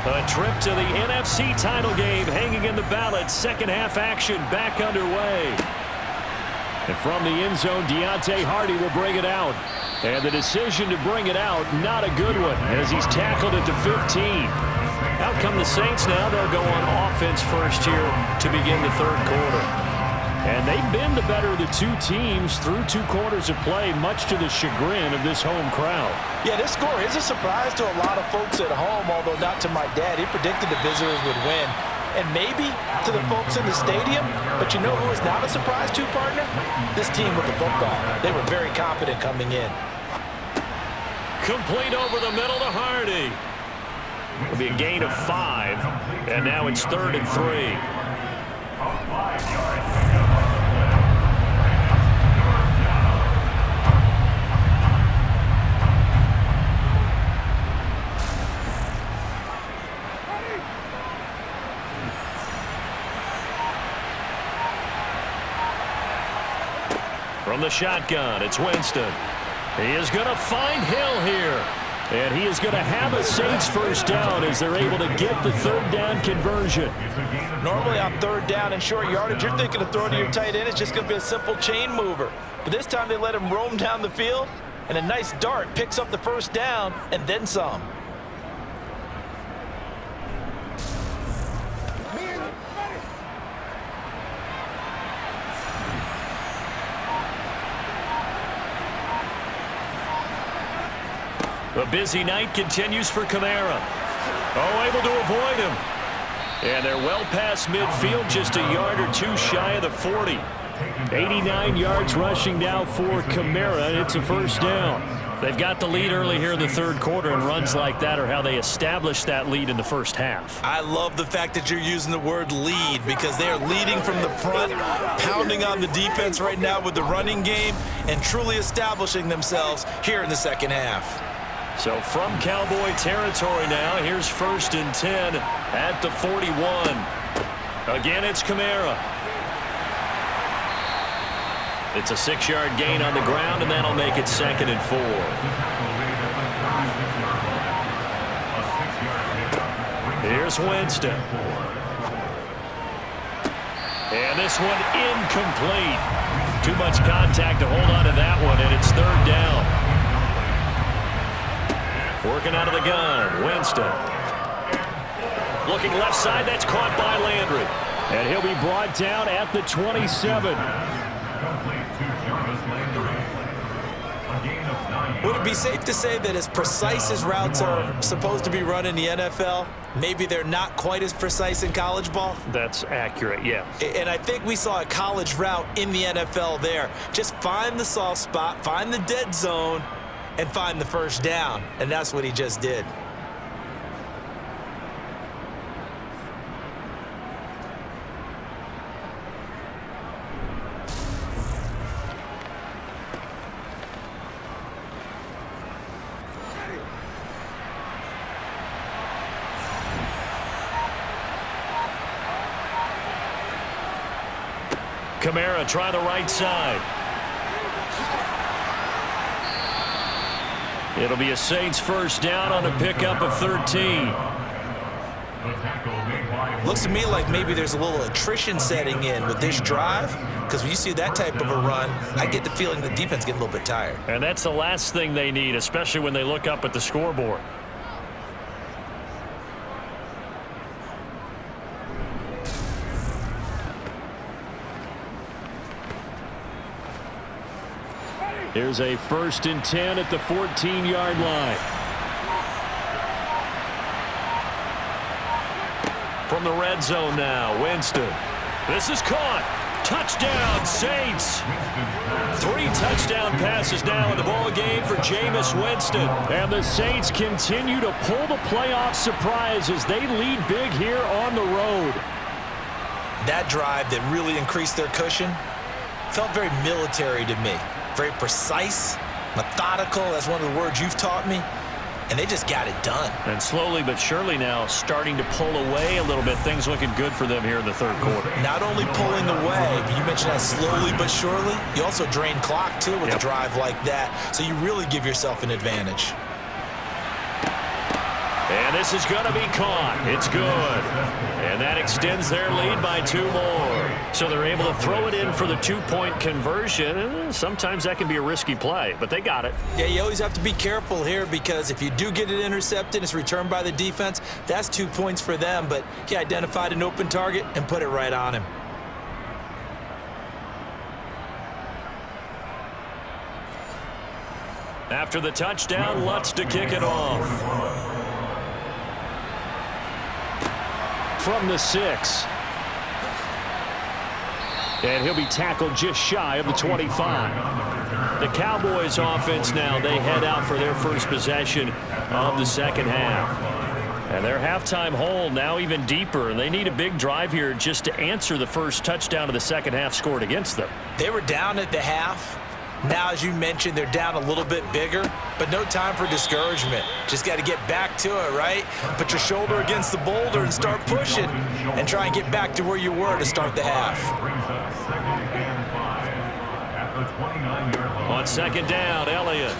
A trip to the NFC title game hanging in the balance. Second half action back underway. And from the end zone, Deontay Hardy will bring it out. And the decision to bring it out, not a good one, as he's tackled at the 15. Out come the Saints now. They'll go on offense first here to begin the third quarter. And they've been the better of the two teams through 2 quarters of play, much to the chagrin of this home crowd. Yeah, this score is a surprise to a lot of folks at home, although not to my dad. He predicted the visitors would win. And maybe to the folks in the stadium, but you know who is not a surprise to, partner? This team with the football. They were very confident coming in. Complete over the middle to Hardy. It'll be a gain of 5, and now it's 3rd and 3. From the shotgun, it's Winston. He is going to find Hill here. And he is going to have a Saints first down as they're able to get the 3rd down conversion. Normally on 3rd down and short yardage, you're thinking of throwing to your tight end. It's just going to be a simple chain mover. But this time they let him roam down the field, and a nice dart picks up the first down and then some. A busy night continues for Kamara. Oh, able to avoid him. And they're well past midfield, just a yard or 2 shy of the 40. 89 yards rushing now for Kamara. It's a first down. They've got the lead early here in the 3rd quarter, and runs like that are how they establish that lead in the first half. I love the fact that you're using the word lead, because they are leading from the front, pounding on the defense right now with the running game, and truly establishing themselves here in the second half. So from Cowboy territory now, here's 1st and 10 at the 41. Again, it's Kamara. It's a 6-yard gain on the ground, and that'll make it 2nd and 4. Here's Winston. And this one incomplete. Too much contact to hold on to that one, and it's 3rd down. Working out of the gun, Winston. Looking left side, that's caught by Landry. And he'll be brought down at the 27. Would it be safe to say that as precise as routes are supposed to be run in the NFL, maybe they're not quite as precise in college ball? That's accurate, yeah. And I think we saw a college route in the NFL there. Just find the soft spot, find the dead zone, and find the first down. And that's what he just did. Kamara try the right side. It'll be a Saints first down on a pickup of 13. Looks to me like maybe there's a little attrition setting in with this drive, because when you see that type of a run, I get the feeling the defense getting a little bit tired. And that's the last thing they need, especially when they look up at the scoreboard. Here's a 1st and 10 at the 14-yard line. From the red zone now, Winston. This is caught. Touchdown, Saints. 3 touchdown passes now in the ball game for Jameis Winston. And the Saints continue to pull the playoff surprise as they lead big here on the road. That drive that really increased their cushion felt very military to me. Very precise, methodical. That's one of the words you've taught me. And they just got it done. And slowly but surely now starting to pull away a little bit. Things looking good for them here in the 3rd quarter. Not only pulling away, but you mentioned that slowly but surely. You also drain clock, too, with a drive like that. So you really give yourself an advantage. And this is going to be caught. It's good. And that extends their lead by 2 more. So they're able to throw it in for the 2-point conversion. And sometimes that can be a risky play, but they got it. Yeah, you always have to be careful here because if you do get it intercepted, it's returned by the defense. That's 2 points for them, but he identified an open target and put it right on him. After the touchdown, Lutz to kick it off. From the 6. And he'll be tackled just shy of the 25. The Cowboys offense now, they head out for their first possession of the second half. And their halftime hole now even deeper, and they need a big drive here just to answer the first touchdown of the second half scored against them. They were down at the half. Now, as you mentioned, they're down a little bit bigger, but no time for discouragement. Just got to get back to it, right? Put your shoulder against the boulder and start pushing and try and get back to where you were to start the half. On second down, Elliott.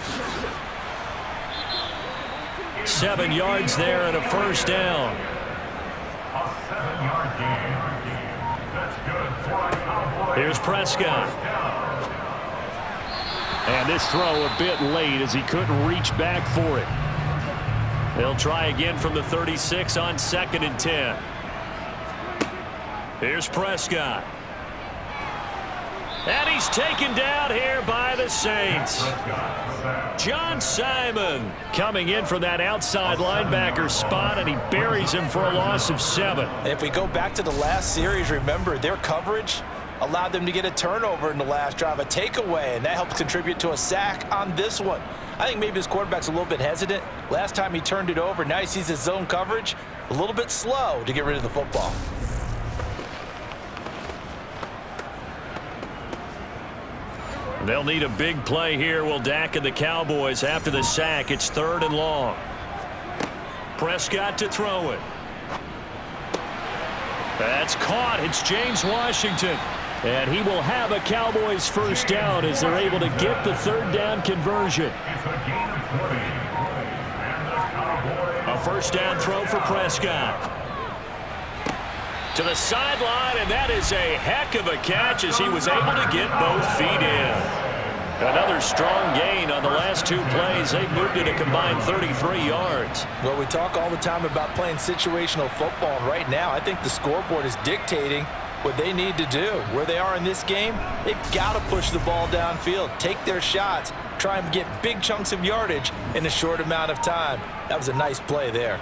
7 yards there and a first down. Here's Prescott. And this throw a bit late as he couldn't reach back for it. They'll try again from the 36 on 2nd and 10. Here's Prescott. And he's taken down here by the Saints. John Simon coming in from that outside linebacker spot, and he buries him for a loss of 7. If we go back to the last series, remember, their coverage allowed them to get a turnover in the last drive, a takeaway, and that helped contribute to a sack on this one. I think maybe his quarterback's a little bit hesitant. Last time he turned it over, now he sees his zone coverage a little bit slow to get rid of the football. They'll need a big play here, will Dak and the Cowboys after the sack. It's 3rd and long. Prescott to throw it. That's caught. It's James Washington. And he will have a Cowboys first down as they're able to get the 3rd down conversion. A first down throw for Prescott. To the sideline, and that is a heck of a catch as he was able to get both feet in. Another strong gain on the last 2 plays. They've moved it a combined 33 yards. Well, we talk all the time about playing situational football, and right now I think the scoreboard is dictating what they need to do. Where they are in this game, they've got to push the ball downfield, take their shots, try and get big chunks of yardage in a short amount of time. That was a nice play there.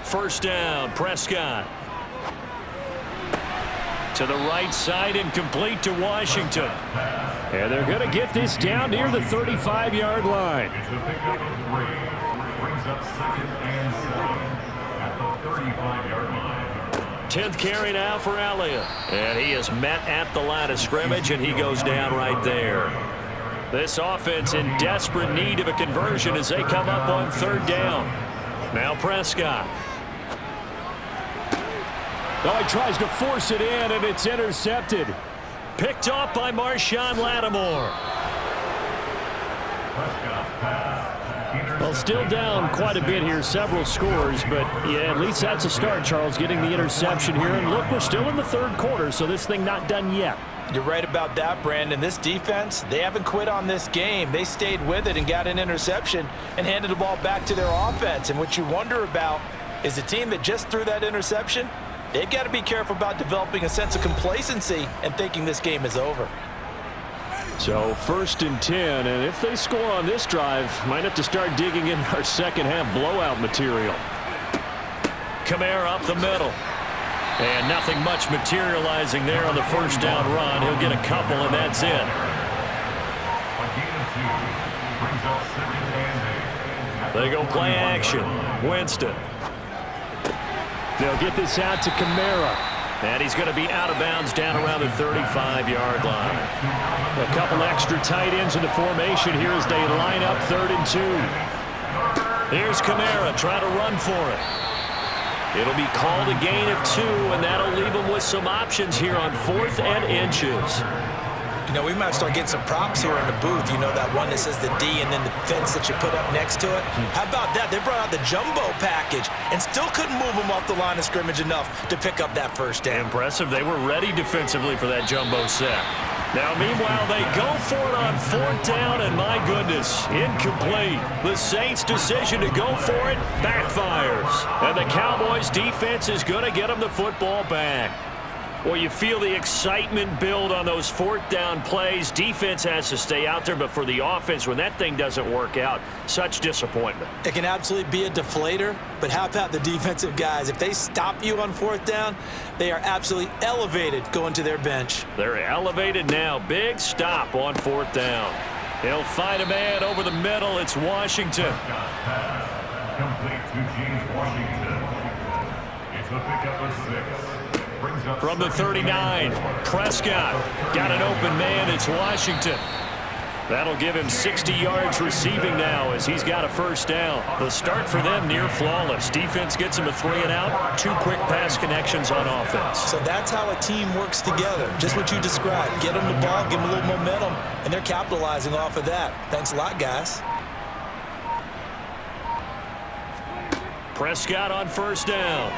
First down, Prescott. To the right side and complete to Washington. And they're going to get this down near the 35-yard line. 10th carry now for Elliott. And he is met at the line of scrimmage, and he goes down right there. This offense in desperate need of a conversion as they come up on 3rd down. Now Prescott. Oh, he tries to force it in, and it's intercepted. Picked off by Marshawn Lattimore. Well, still down quite a bit here, several scores, but yeah, at least that's a start, Charles, getting the interception here. And look, we're still in the 3rd quarter, so this thing not done yet. You're right about that, Brandon. This defense, they haven't quit on this game. They stayed with it and got an interception and handed the ball back to their offense. And what you wonder about is the team that just threw that interception, they've got to be careful about developing a sense of complacency and thinking this game is over. So 1st and 10, and if they score on this drive, might have to start digging in our second half blowout material. Kamara up the middle. And nothing much materializing there on the first down run. He'll get a couple, and that's it. They go play action. Winston. They'll get this out to Kamara. And he's going to be out of bounds down around the 35-yard line. A couple extra tight ends in the formation here as they line up 3rd and 2. Here's Kamara trying to run for it. It'll be called a gain of 2, and that'll leave them with some options here on 4th and inches. You know, we might start getting some props here in the booth. You know, that one that says the D and then the fence that you put up next to it. How about that? They brought out the jumbo package and still couldn't move them off the line of scrimmage enough to pick up that first down. Impressive. They were ready defensively for that jumbo set. Now, meanwhile, they go for it on 4th down, and my goodness, incomplete. The Saints' decision to go for it backfires. And the Cowboys' defense is going to get them the football back. Well, you feel the excitement build on those 4th down plays. Defense has to stay out there, but for the offense, when that thing doesn't work out, such disappointment. It can absolutely be a deflator, but how about the defensive guys? If they stop you on 4th down, they are absolutely elevated going to their bench. They're elevated now. Big stop on 4th down. He'll find a man over the middle. It's Washington. Complete to James Washington. It's a pickup of 6. From the 39, Prescott got an open man. It's Washington. That'll give him 60 yards receiving now as he's got a first down. The start for them near flawless. Defense gets him a 3-and-out, 2 quick pass connections on offense. So that's how a team works together. Just what you described. Get them the ball, give them a little momentum, and they're capitalizing off of that. Thanks a lot, guys. Prescott on first down.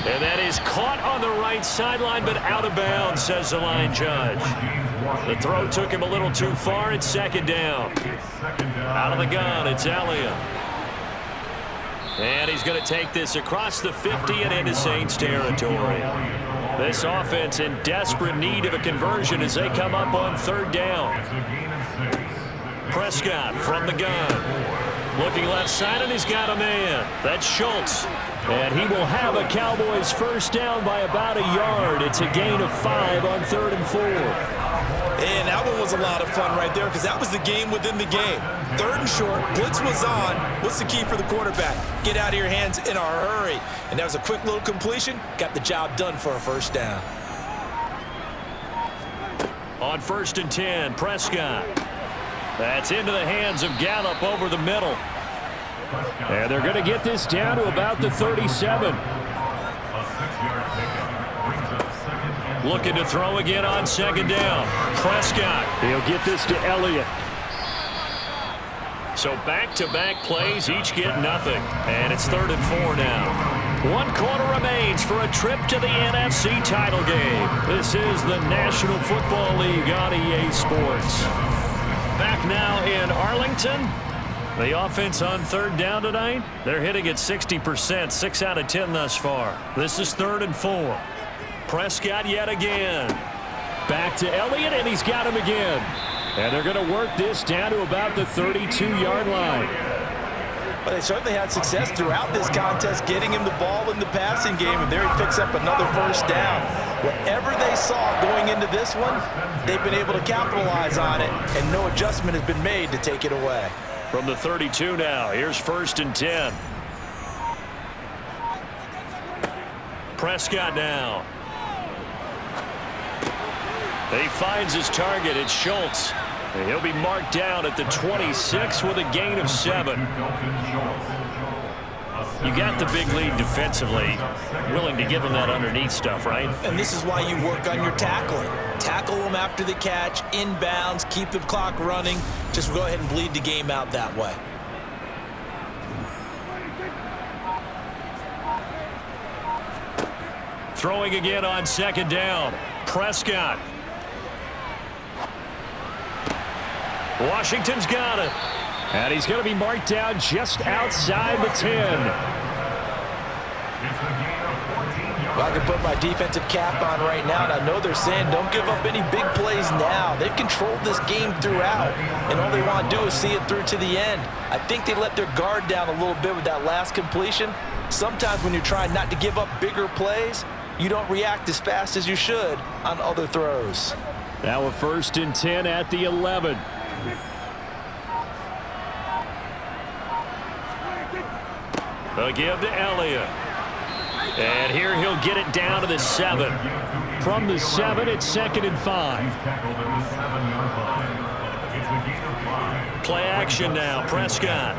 And that is caught on the right sideline, but out of bounds, says the line judge. The throw took him a little too far. It's 2nd down. Out of the gun, it's Elliott. And he's going to take this across the 50 and into Saints territory. This offense in desperate need of a conversion as they come up on 3rd down. Prescott from the gun. Looking left side, and he's got a man. That's Schultz. And he will have a Cowboys first down by about a yard. It's a gain of 5 on 3rd and 4. And that one was a lot of fun right there because that was the game within the game. 3rd and short, blitz was on. What's the key for the quarterback? Get out of your hands in a hurry. And that was a quick little completion. Got the job done for a first down. On 1st and 10, Prescott. That's into the hands of Gallup over the middle. And they're going to get this down to about the 37. Looking to throw again on 2nd down. Prescott. He'll get this to Elliott. So back-to-back plays, each get nothing. And it's 3rd and 4 now. 1 quarter remains for a trip to the NFC title game. This is the National Football League on EA Sports. Back now in Arlington. The offense on 3rd down tonight, they're hitting at 60%, 6 out of 10 thus far. This is 3rd and 4. Prescott yet again. Back to Elliott, and he's got him again. And they're going to work this down to about the 32-yard line. Well, they certainly had success throughout this contest getting him the ball in the passing game, and there he picks up another first down. Whatever they saw going into this one, they've been able to capitalize on it, and no adjustment has been made to take it away. From the 32 now, here's 1st and 10. Prescott now. He finds his target. It's Schultz. And he'll be marked down at the 26 with a gain of 7. You got the big lead defensively. Willing to give him that underneath stuff, right? And this is why you work on your tackling. Tackle them after the catch, inbounds, keep the clock running. Just go ahead and bleed the game out that way. Throwing again on 2nd down. Prescott. Washington's got it. And he's going to be marked down just outside the 10. Well, I can put my defensive cap on right now, and I know they're saying don't give up any big plays now. They've controlled this game throughout, and all they want to do is see it through to the end. I think they let their guard down a little bit with that last completion. Sometimes when you're trying not to give up bigger plays, you don't react as fast as you should on other throws. Now a 1st and 10 at the 11. They'll give to Elliott. And here he'll get it down to the 7. From the 7, it's 2nd and 5. Play action now. Prescott.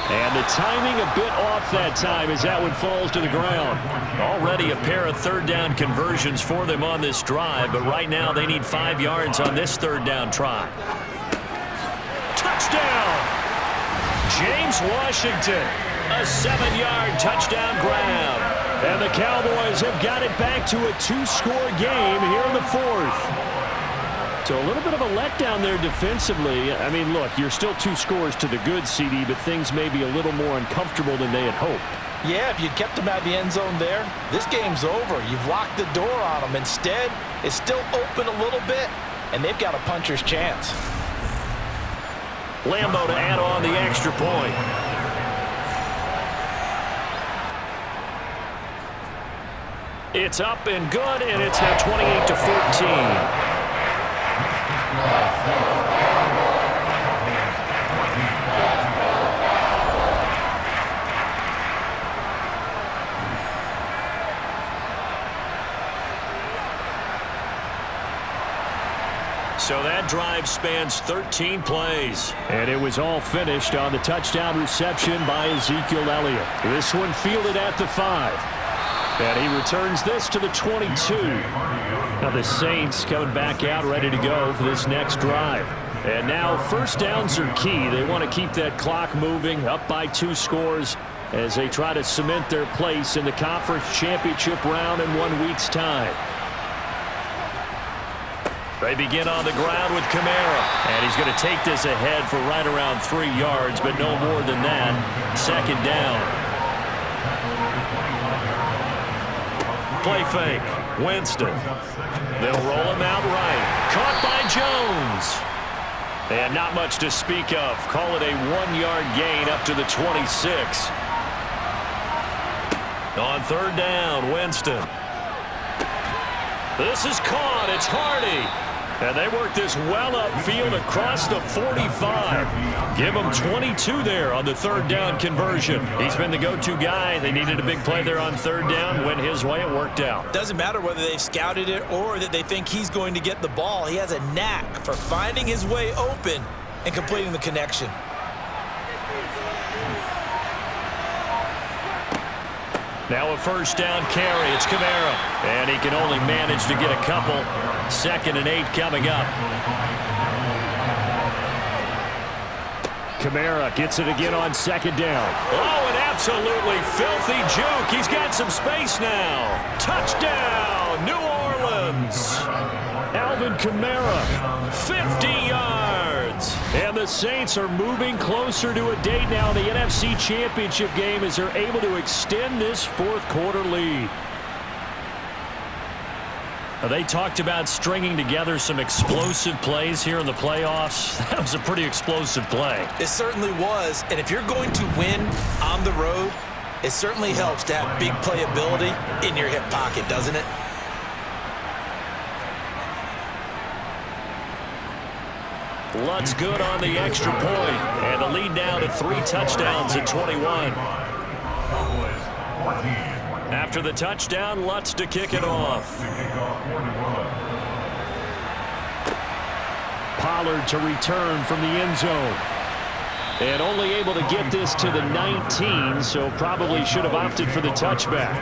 And the timing a bit off that time as that one falls to the ground. Already a pair of third down conversions for them on this drive, but right now they need 5 yards on this third down try. Touchdown! James Washington, a 7-yard touchdown grab. And the Cowboys have got it back to a 2-score game here in the fourth. So a little bit of a letdown there defensively. I mean, look, you're still 2 scores to the good, CD, but things may be a little more uncomfortable than they had hoped. Yeah, if you'd kept them out of the end zone there, this game's over. You've locked the door on them. Instead, it's still open a little bit, and they've got a puncher's chance. Lambeau to add on the extra point. It's up and good, and it's now 28-14. So that drive spans 13 plays. And it was all finished on the touchdown reception by Ezekiel Elliott. This one fielded at the 5. And he returns this to the 22. Now the Saints coming back out ready to go for this next drive. And now first downs are key. They want to keep that clock moving, up by 2 scores as they try to cement their place in the conference championship round in 1 week's time. They begin on the ground with Kamara. And he's going to take this ahead for right around 3 yards, but no more than that. Second down. Play fake. Winston. They'll roll him out right. Caught by Jones. And not much to speak of. Call it a 1-yard gain up to the 26. On third down, Winston. This is caught. It's Hardy. And they work this well upfield across the 45. Give him 22 there on the third down conversion. He's been the go-to guy. They needed a big play there on third down. Went his way. It worked out. Doesn't matter whether they've scouted it or that they think he's going to get the ball. He has a knack for finding his way open and completing the connection. Now a first down carry. It's Kamara. And he can only manage to get a couple. 2nd and 8 coming up. Kamara gets it again on second down. Oh, an absolutely filthy juke. He's got some space now. Touchdown, New Orleans. Alvin Kamara, 50 yards. And the Saints are moving closer to a date now in the NFC Championship game as they're able to extend this fourth-quarter lead. They talked about stringing together some explosive plays here in the playoffs. That was a pretty explosive play. It certainly was. And if you're going to win on the road, it certainly helps to have big playability in your hip pocket, doesn't it? Lutt's good on the extra point. And the lead now to 3 touchdowns at 21. After the touchdown, Lutz to kick it off. Pollard to return from the end zone. And only able to get this to the 19, so probably should have opted for the touchback.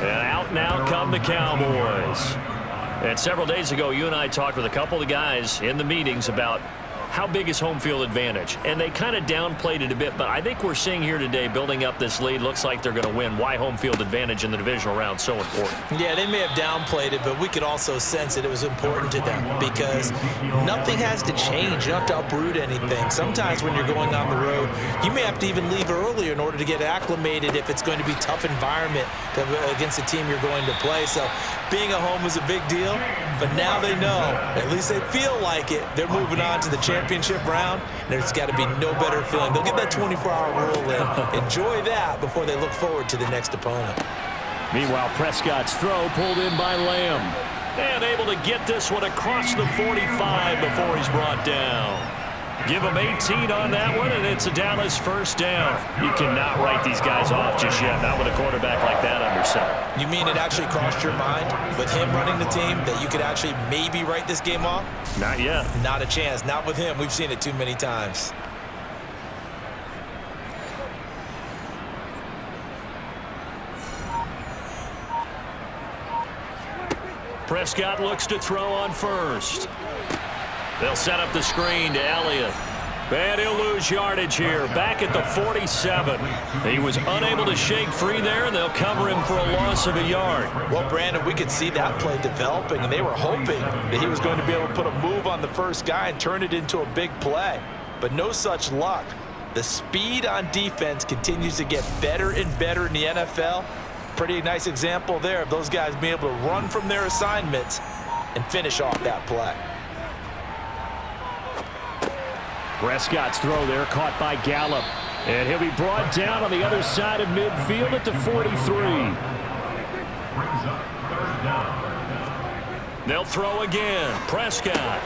And out now come the Cowboys. And several days ago, you and I talked with a couple of guys in the meetings about how big is home field advantage. And they kind of downplayed it a bit, but I think we're seeing here today, building up this lead, looks like they're going to win. Why home field advantage in the divisional round so important? Yeah, they may have downplayed it, but we could also sense that it was important to them because nothing has to change. You don't have to uproot anything. Sometimes when you're going on the road, you may have to even leave earlier in order to get acclimated if it's going to be a tough environment against the team you're going to play. So being at home was a big deal, but now they know, at least they feel like it, they're moving on to the championship round. There's got to be no better feeling. They'll get that 24-hour rule in. Enjoy that before they look forward to the next opponent. Meanwhile, Prescott's throw pulled in by Lamb. And able to get this one across the 45 before he's brought down. Give him 18 on that one, and it's a Dallas first down. You cannot write these guys off just yet, not with a quarterback like that under center. You mean it actually crossed your mind with him running the team that you could actually maybe write this game off? Not yet. Not a chance. Not with him. We've seen it too many times. Prescott looks to throw on first. They'll set up the screen to Elliott. And he'll lose yardage here, back at the 47. He was unable to shake free there, and they'll cover him for a loss of a yard. Well, Brandon, we could see that play developing, and they were hoping that he was going to be able to put a move on the first guy and turn it into a big play. But no such luck. The speed on defense continues to get better and better in the NFL. Pretty nice example there of those guys being able to run from their assignments and finish off that play. Prescott's throw there caught by Gallup. And he'll be brought down on the other side of midfield at the 43. They'll throw again. Prescott.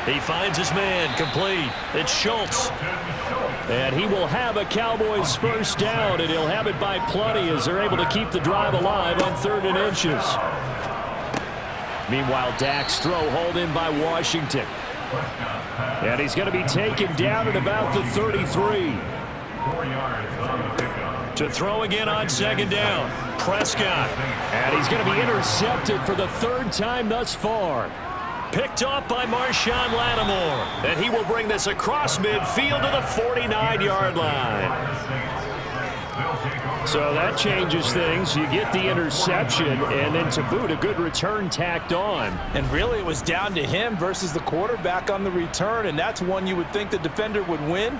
He finds his man complete. It's Schultz. And he will have a Cowboys first down, and he'll have it by plenty as they're able to keep the drive alive on 3rd and inches. Meanwhile, Dak's throw hauled in by Washington. And he's going to be taken down at about the 33. 4 yards on the pickup. To throw again on 2nd down. Prescott. And he's going to be intercepted for the 3rd time thus far. Picked off by Marshawn Lattimore. And he will bring this across midfield to the 49-yard line. So that changes things. You get the interception, and then to boot, a good return tacked on. And really, it was down to him versus the quarterback on the return, and that's one you would think the defender would win.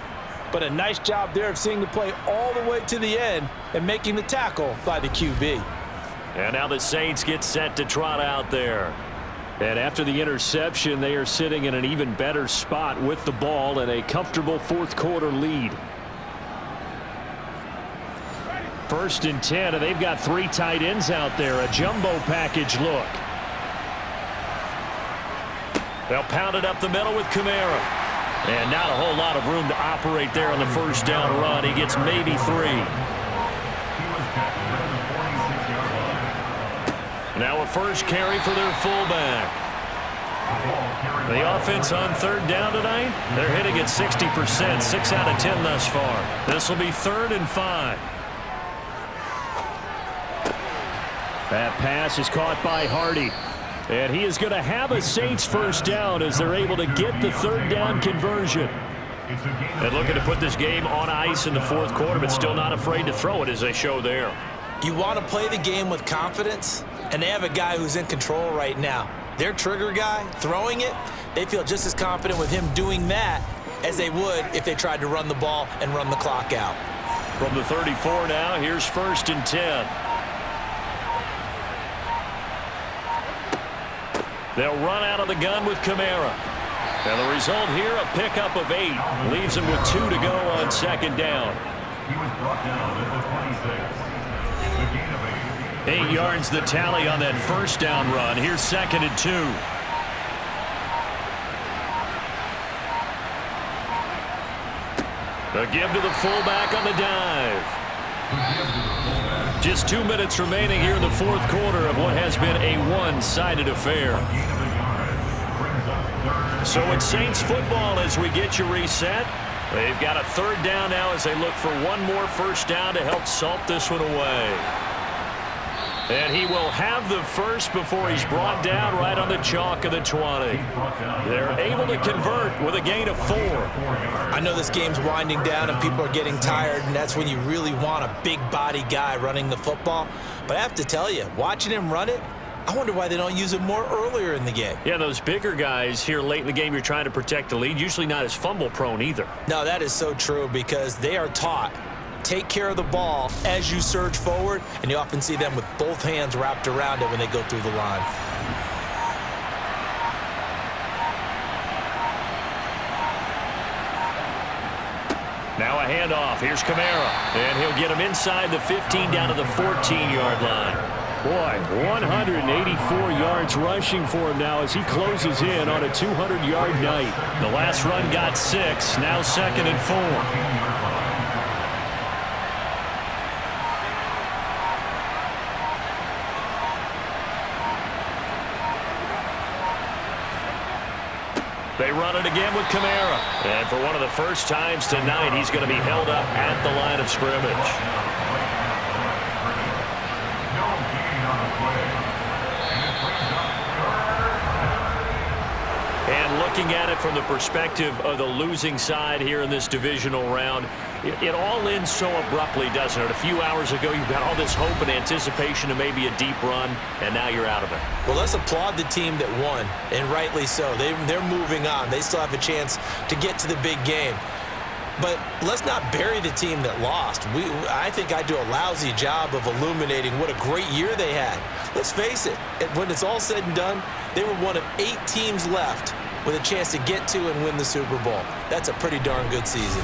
But a nice job there of seeing the play all the way to the end and making the tackle by the QB. And now the Saints get set to trot out there. And after the interception, they are sitting in an even better spot with the ball and a comfortable 4th quarter lead. 1st and 10, and they've got 3 tight ends out there. A jumbo package look. They'll pound it up the middle with Kamara. And not a whole lot of room to operate there on the first down run. He gets maybe 3. Now a first carry for their fullback. The offense on 3rd down tonight, they're hitting at 60%, 6 out of 10 thus far. This will be 3rd and 5. That pass is caught by Hardy. And he is going to have a Saints first down as they're able to get the 3rd down conversion. And looking to put this game on ice in the 4th quarter, but still not afraid to throw it as they show there. You want to play the game with confidence, and they have a guy who's in control right now. Their trigger guy, throwing it, they feel just as confident with him doing that as they would if they tried to run the ball and run the clock out. From the 34 now, here's 1st and 10. They'll run out of the gun with Kamara. And the result here, a pickup of 8. Leaves him with 2 to go on 2nd down. He was brought down at the 26. The gain of 8. 8 yards the tally on that first down run. Here's 2nd and 2. The give to the fullback on the dive. Just 2 minutes remaining here in the 4th quarter of what has been a one-sided affair. So it's Saints football as we get you reset. They've got a 3rd down now as they look for one more first down to help salt this one away. And he will have the first before he's brought down right on the chalk of the 20. They're able to convert with a gain of 4. I know this game's winding down and people are getting tired, and that's when you really want a big body guy running the football. But I have to tell you, watching him run it, I wonder why they don't use him more earlier in the game. Yeah, those bigger guys here late in the game, you're trying to protect the lead, usually not as fumble prone either. No, that is so true because they are taught. Take care of the ball as you surge forward, and you often see them with both hands wrapped around it when they go through the line. Now a handoff. Here's Kamara, and he'll get him inside the 15 down to the 14-yard line. Boy, 184 yards rushing for him now as he closes in on a 200-yard night. The last run got 6, now 2nd and 4. They run it again with Kamara. And for one of the first times tonight, he's going to be held up at the line of scrimmage. looking at it from the perspective of the losing side here in this divisional round, it all ends so abruptly, doesn't it? A few hours ago, you've got all this hope and anticipation of maybe a deep run, and now you're out of it. Well, let's applaud the team that won, and rightly so. They're moving on. They still have a chance to get to the big game. But let's not bury the team that lost. I think I do a lousy job of illuminating what a great year they had. Let's face it, when it's all said and done, they were one of 8 teams left with a chance to get to and win the Super Bowl. That's a pretty darn good season.